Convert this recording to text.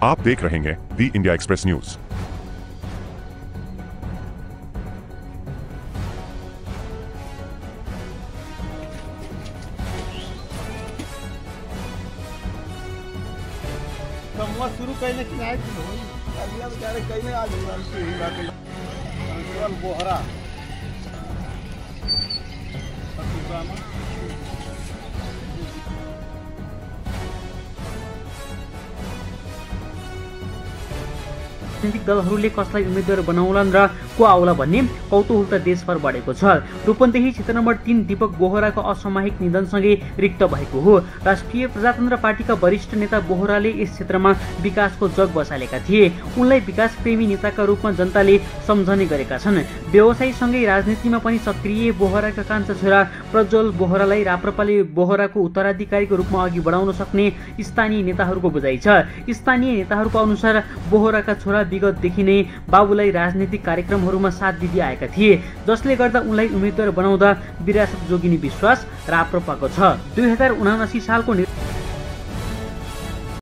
आप देख रहे हैं दी इंडिया एक्सप्रेस न्यूज। शुरू कहीं कि अगला बेचारे कहीं आज बोहरा राजनीतिक दलहरूले कसलाई उम्मेद्वार बनाउलान् र को आउला भन्ने कौतूहल त देशभर बढेको छ। रूपन्देही क्षेत्र नम्बर 3 दीपक बोहराको असामयिक निधनसँगै रिक्त भएको हो। राष्ट्रिय प्रजातन्त्र पार्टीका वरिष्ठ नेता बोहराले यस क्षेत्रमा विकासको जग बसालेका थिए। उनलाई विकास प्रेमी नेताका रूपमा जनताले सम्झने गरेका छन्। व्यवसायसँगै राजनीतिमा पनि सक्रिय बोहराका कान्छा छोरा प्रज्वल बोहरालाई राप्रपाले बोहराको उत्तराधिकारीको रूपमा अघि बढाउन सक्ने स्थानीय नेताहरूको बुझाइ छ। स्थानीय नेताहरूको अनुसार बोहराका छोरा विगतदेखि नै बाबुलाई राजनीतिक कार्यक्रमहरूमा साथ दिँदै आएका थिए, जसले गर्दा उनलाई उम्मेद्वार बनाउँदा विरासत जोगिने विश्वास राप्रपाको छ। 2079 सालको